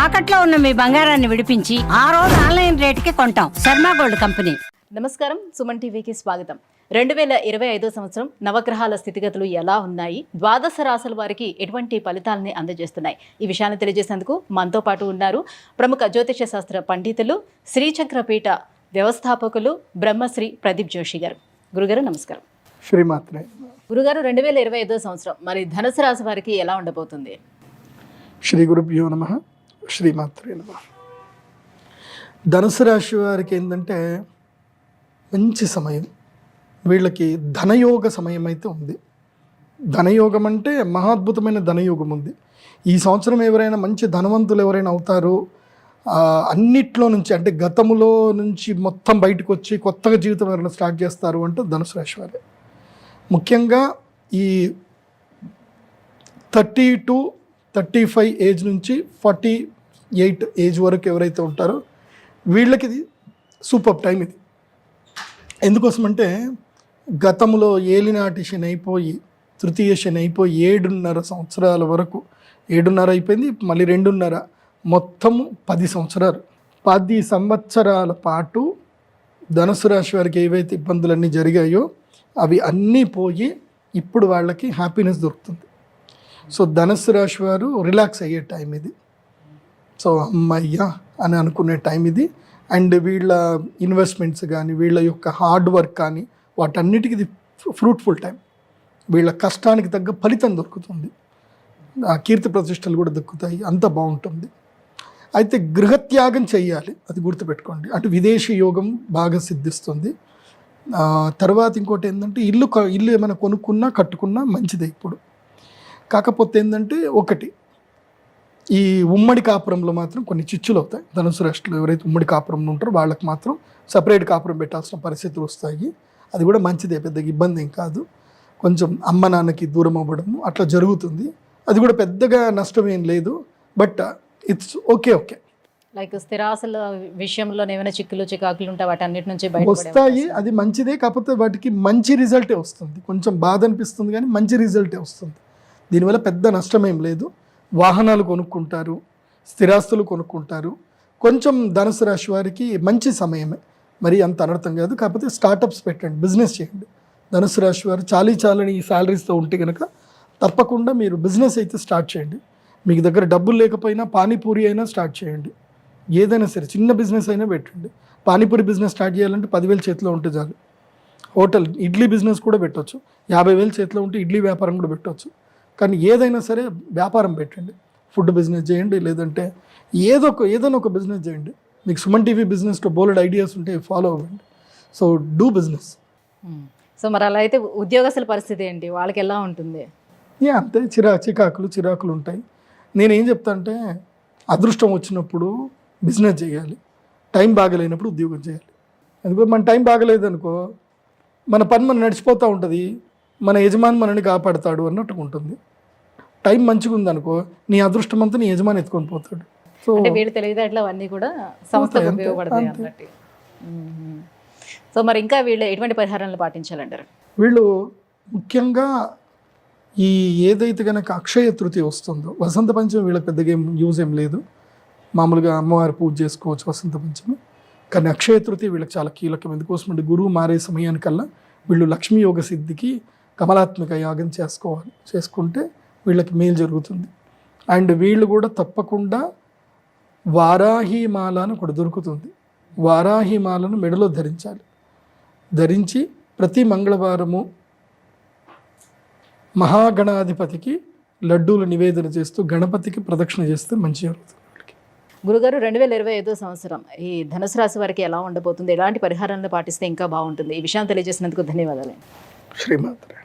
తాకట్లో ఉన్న మీ బంగారాన్ని విడిపించి ఆ రోజు ఆన్లైన్ రేటుకి కొంటాం. Sharma gold company. నమస్కారం, సుమన్ టీవీకి స్వాగతం. 2025 సంవత్సరం నవగ్రహాల స్థితిగతులు ఎలా ఉన్నాయి, ద్వాదశ రాశుల వారికి ఎటువంటి ఫలితాలని అందజేస్తున్నాయి, ఈ విషయాన్ని తెలియజేసేందుకు మనతో పాటు ఉన్నారు ప్రముఖ జ్యోతిష శాస్త్ర పండితులు, శ్రీచక్రపీఠ వ్యవస్థాపకులు బ్రహ్మశ్రీ ప్రదీప్ జోషి గారు. గురుగారు నమస్కారం. శ్రీమాత్రే. గురుగారు, 2025 సంవత్సరం మరి ధనుసు రాశి వారికి ఎలా ఉండబోతుంది? శ్రీ గురుభ్యో నమః. శ్రీమాత్రే నమః. ధనుసు రాశి వారికి ఏంటంటే మంచి సమయం, వీళ్ళకి ధనయోగ సమయం అయితే ఉంది. ధనయోగం అంటే మహాద్భుతమైన ధనయోగం ఉంది. ఈ సంవత్సరం ఎవరైనా మంచి ధనవంతులు ఎవరైనా అవుతారో, అన్నిట్లో నుంచి అంటే గతములో నుంచి మొత్తం బయటకు వచ్చి కొత్తగా జీవితం ఎవరైనా స్టార్ట్ చేస్తారు అంటే ధనుసు రాశి వారే. ముఖ్యంగా ఈ 30 to 35 ఏజ్ నుంచి 48 ఏజ్ వరకు ఎవరైతే ఉంటారో వీళ్ళకి ఇది సూపర్ టైం. ఇది ఎందుకోసమంటే గతంలో ఏలినాటి శని అయిపోయి, తృతీయ శని అయిపోయి 7.5 సంవత్సరాల వరకు, 7.5 అయిపోయింది, మళ్ళీ 2.5, మొత్తము 10 సంవత్సరాలు. 10 సంవత్సరాల పాటు ధనుసు రాశి వారికి ఏవైతే ఇబ్బందులన్నీ జరిగాయో అవి అన్నీ పోయి ఇప్పుడు వాళ్ళకి హ్యాపీనెస్ దొరుకుతుంది. సో ధనుసు రాశి వారు రిలాక్స్ అయ్యే టైం ఇది. సో అమ్మయ్యా అని అనుకునే టైం ఇది. అండ్ వీళ్ళ ఇన్వెస్ట్మెంట్స్ కానీ, వీళ్ళ యొక్క హార్డ్ వర్క్ కానీ, వాటన్నిటికీ ఇది ఫ్రూట్ఫుల్ టైం. వీళ్ళ కష్టానికి తగ్గ ఫలితం దొరుకుతుంది, ఆ కీర్తి ప్రతిష్టలు కూడా దక్కుతాయి, అంత బాగుంటుంది. అయితే గృహత్యాగం చేయాలి, అది గుర్తుపెట్టుకోండి. అటు విదేశీ యోగం బాగా సిద్ధిస్తుంది. తర్వాత ఇంకోటి ఏంటంటే ఇల్లు ఏమైనా కొనుక్కున్నా కట్టుకున్నా మంచిదే ఇప్పుడు. కాకపోతే ఏంటంటే ఒకటి, ఈ ఉమ్మడి కాపురంలో మాత్రం కొన్ని చిచ్చులు అవుతాయి. ధనుసు రాశిలో ఎవరైతే ఉమ్మడి కాపురంలో ఉంటారో వాళ్ళకి మాత్రం సపరేట్ కాపురం పెట్టాల్సిన పరిస్థితులు వస్తాయి. అది కూడా మంచిదే, పెద్దగా ఇబ్బంది ఏం కాదు. కొంచెం అమ్మ నాన్నకి దూరం అవ్వడము అట్లా జరుగుతుంది. అది కూడా పెద్దగా నష్టం ఏం లేదు, బట్ ఇట్స్ ఓకే. లైక్ స్థిరాస్తుల విషయంలో ఏమైనా చిక్కులు చికాకులు ఉంటాయి, వాటి అన్నిటి నుంచి వస్తాయి. అది మంచిదే, కాకపోతే వాటికి మంచి రిజల్టే వస్తుంది. కొంచెం బాధ అనిపిస్తుంది కానీ మంచి రిజల్టే వస్తుంది. దీనివల్ల పెద్ద నష్టం ఏం లేదు. వాహనాలు కొనుక్కుంటారు, స్థిరాస్తులు కొనుక్కుంటారు. కొంచెం ధనుసు రాశి వారికి మంచి సమయమే, మరి అంత అనర్థం కాదు. కాకపోతే స్టార్టప్స్ పెట్టండి, బిజినెస్ చేయండి. ధనుసు రాశి వారు చాలని ఈ శాలరీస్తో ఉంటే కనుక తప్పకుండా మీరు బిజినెస్ అయితే స్టార్ట్ చేయండి. మీకు దగ్గర డబ్బులు లేకపోయినా పానీపూరి అయినా స్టార్ట్ చేయండి. ఏదైనా సరే చిన్న బిజినెస్ అయినా పెట్టండి. పానీపూరి బిజినెస్ స్టార్ట్ చేయాలంటే 10,000 చేతిలో ఉంటే చాలు. హోటల్ ఇడ్లీ బిజినెస్ కూడా పెట్టవచ్చు, 50,000 చేతిలో ఉంటే ఇడ్లీ వ్యాపారం కూడా పెట్టవచ్చు. కానీ ఏదైనా సరే వ్యాపారం పెట్టండి. ఫుడ్ బిజినెస్ చేయండి, లేదంటే ఏదైనా ఒక బిజినెస్ చేయండి. మీకు సుమన్ టీవీ బిజినెస్లో బోల్డ్ ఐడియాస్ ఉంటే ఫాలో అవ్వండి. So do business. సో మరి అలా అయితే ఉద్యోగస్తుల పరిస్థితి ఏంటి, వాళ్ళకి ఎలా ఉంటుంది? అంతే, చిరాకులు ఉంటాయి. నేనేం చెప్తా అంటే అదృష్టం వచ్చినప్పుడు బిజినెస్ చేయాలి, టైం బాగలేనప్పుడు ఉద్యోగం చేయాలి. అందుకో మన టైం బాగలేదు అనుకో, మన పని మనం నడిచిపోతూ ఉంటుంది, మన యజమాని మనని కాపాడుతాడు అన్నట్టుగా ఉంటుంది. టైం మంచిగా ఉందనుకో, నీ అదృష్టం అంతా నీ యజమాని ఎత్తుకొని పోతాడు. సో వీళ్ళు తెలివితేటలు అవన్నీ కూడా సంస్థకు ఉపయోగపడతాయి అన్నట్టు. సో మరి ఇంకా వీళ్ళు ఎటువంటి పరిహారాలు పాటించాలంటారు? వీళ్ళు ముఖ్యంగా ఈ ఏదైతే కనుక అక్షయ తృతీయ వస్తుందో, వసంత పంచమి వీళ్ళకి పెద్దగా యూజ్ ఏం లేదు. మామూలుగా అమ్మవారి పూజ చేసుకోవచ్చు వసంత పంచమి. కానీ అక్షయ తృతీయ వీళ్ళకి చాలా కీలకం. ఎందుకోసం అంటే గురువు మారే సమయానికల్లా వీళ్ళు లక్ష్మీ యోగ సిద్ధికి కమలాత్మక యాగం చేసుకుంటే వీళ్ళకి మేలు జరుగుతుంది. అండ్ వీళ్ళు కూడా తప్పకుండా వారాహిమాల అని ఒకటి దొరుకుతుంది. వారాహిమాలను మెడలో ధరించి ప్రతి మంగళవారము మహాగణాధిపతికి లడ్డూలు నివేదన చేస్తూ గణపతికి ప్రదక్షిణ చేస్తే మంచి జరుగుతుంది. గురుగారు, 2025 సంవత్సరం ఈ ధనుసు రాశి వారికి ఎలా ఉండబోతుంది, ఎలాంటి పరిహారాలను పాటిస్తే ఇంకా బాగుంటుంది, ఈ విషయాన్ని తెలియజేసినందుకు ధన్యవాదాలు. శ్రీమాత్రే.